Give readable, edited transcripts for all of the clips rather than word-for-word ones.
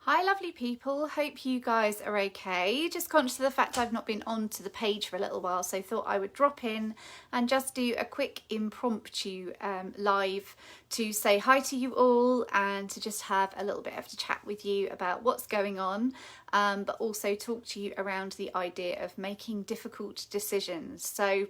Hi lovely people, hope you guys are okay. Just conscious of the fact I've not been onto the page for a little while, so thought I would drop in and just do a quick impromptu live to say hi to you all and to just have a little bit of a chat with you about what's going on, but also talk to you around the idea of making difficult decisions. So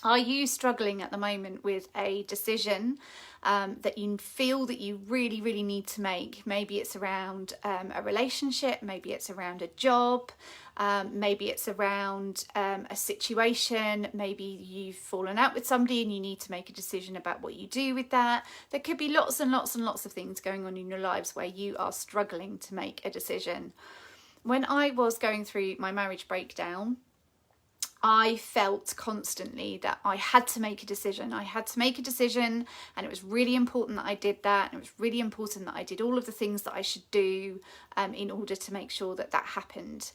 are you struggling at the moment with a decision that you feel that you really need to make? Maybe it's around a relationship, maybe it's around a job, maybe it's around a situation, maybe you've fallen out with somebody and you need to make a decision about what you do with that. There could be lots and lots of things going on in your lives where you are struggling to make a decision. When I was going through my marriage breakdown, I felt constantly that I had to make a decision. I had to make a decision, and it was really important that I did that. And it was really important that I did all of the things that I should do in order to make sure that that happened.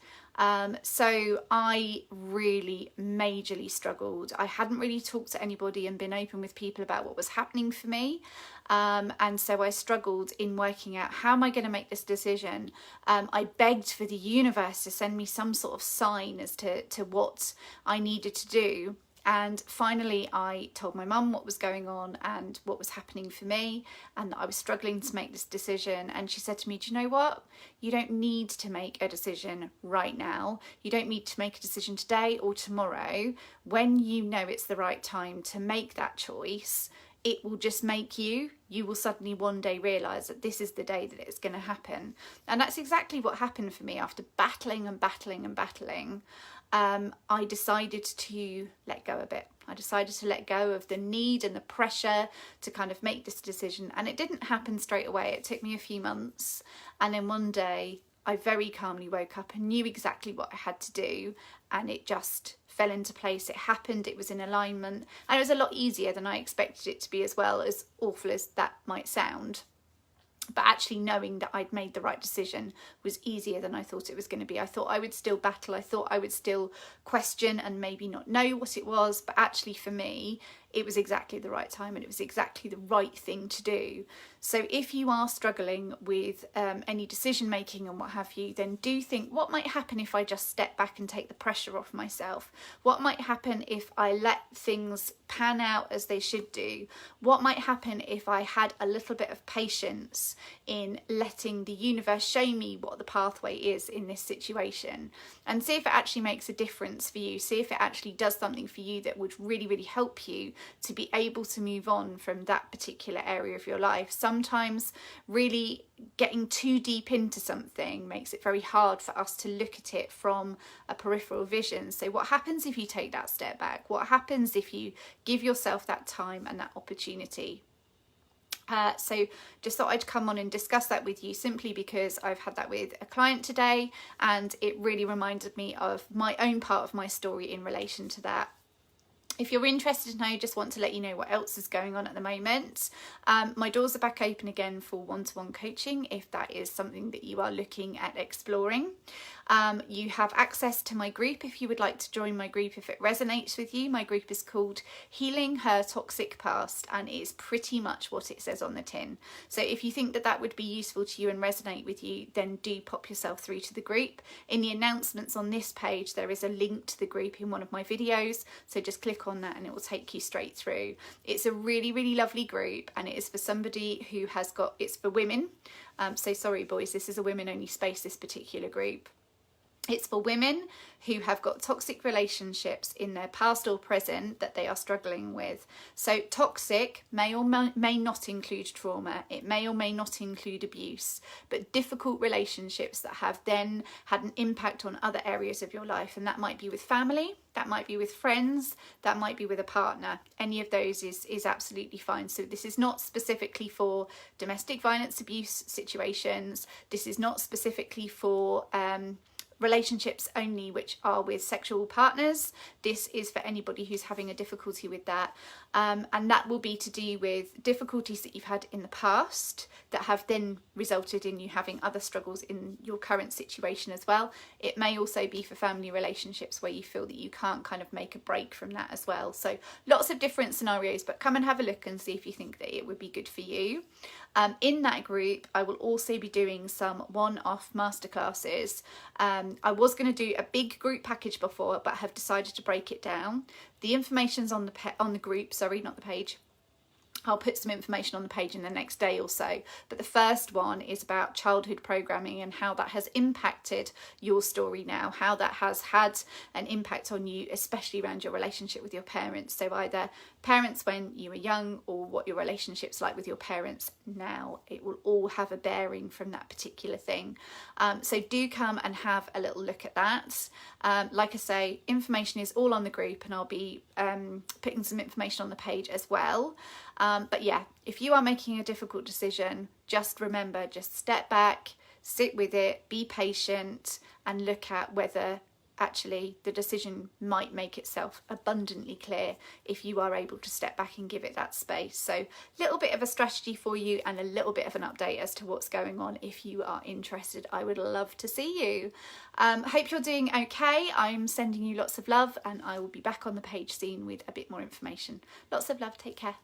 So I really majorly struggled. I hadn't really talked to anybody and been open with people about what was happening for me. And so I struggled in working out, how am I going to make this decision? I begged for the universe to send me some sort of sign as to what I needed to do. And finally, I told my mum what was going on and what was happening for me, and that I was struggling to make this decision. And she said to me, do you know what? You don't need to make a decision right now. You don't need to make a decision today or tomorrow. When you know it's the right time to make that choice, it will just make you will suddenly one day realise that this is the day that it's going to happen. And that's exactly what happened for me. After battling and battling and battling, I decided to let go a bit. I decided to let go of the need and the pressure to kind of make this decision. And it didn't happen straight away. It took me a few months. And then one day I very calmly woke up and knew exactly what I had to do. And it just fell into place. It happened. It was in alignment. And it was a lot easier than I expected it to be as well, as awful as that might sound. But actually knowing that I'd made the right decision was easier than I thought it was going to be. I thought I would still battle. I thought I would still question and maybe not know what it was. But actually for me, it was exactly the right time and it was exactly the right thing to do. So if you are struggling with any decision making and what have you, then do think, what might happen if I just step back and take the pressure off myself? What might happen if I let things pan out as they should do? What might happen if I had a little bit of patience in letting the universe show me what the pathway is in this situation? And see if it actually makes a difference for you. See if it actually does something for you that would really help you to be able to move on from that particular area of your life. Sometimes really getting too deep into something makes it very hard for us to look at it from a peripheral vision. So what happens if you take that step back? What happens if you give yourself that time and that opportunity? So just thought I'd come on and discuss that with you, simply because I've had that with a client today and it really reminded me of my own part of my story in relation to that. If you're interested to know, just want to let you know what else is going on at the moment. My doors are back open again for one-to-one coaching, if that is something that you are looking at exploring. You have access to my group if you would like to join my group, if it resonates with you. My group is called Healing Her Toxic Past, and it is pretty much what it says on the tin. So if you think that that would be useful to you and resonate with you, then do pop yourself through to the group. In the announcements on this page, there is a link to the group in one of my videos, so just click on that and it will take you straight through. It's a really lovely group, and it is for somebody who has got, it's for women. So sorry boys, this is a women only space, this particular group. It's for women who have got toxic relationships in their past or present that they are struggling with. So toxic may or may not include trauma. It may or may not include abuse, but difficult relationships that have then had an impact on other areas of your life. And that might be with family, that might be with friends, that might be with a partner. Any of those is absolutely fine. So this is not specifically for domestic violence abuse situations. This is not specifically for relationships only which are with sexual partners. This is for anybody who's having a difficulty with that. And that will be to do with difficulties that you've had in the past that have then resulted in you having other struggles in your current situation as well. It may also be for family relationships where you feel that you can't kind of make a break from that as well. So lots of different scenarios, but come and have a look and see if you think that it would be good for you. In that group, I will also be doing some one-off masterclasses. I was going to do a big group package before, but have decided to break it down. The information's on the group, sorry, not the page. I'll put some information on the page in the next day or so. But the first one is about childhood programming and how that has impacted your story now, how that has had an impact on you, especially around your relationship with your parents. So either parents when you were young or what your relationship's like with your parents now. It will all have a bearing from that particular thing. So do come and have a little look at that. Like I say, information is all on the group, and I'll be putting some information on the page as well. But yeah, if you are making a difficult decision, just remember, just step back, sit with it, be patient, and look at whether actually the decision might make itself abundantly clear if you are able to step back and give it that space. So a little bit of a strategy for you and a little bit of an update as to what's going on. If you are interested, I would love to see you. Hope you're doing okay. I'm sending you lots of love, and I will be back on the page soon with a bit more information. Lots of love. Take care.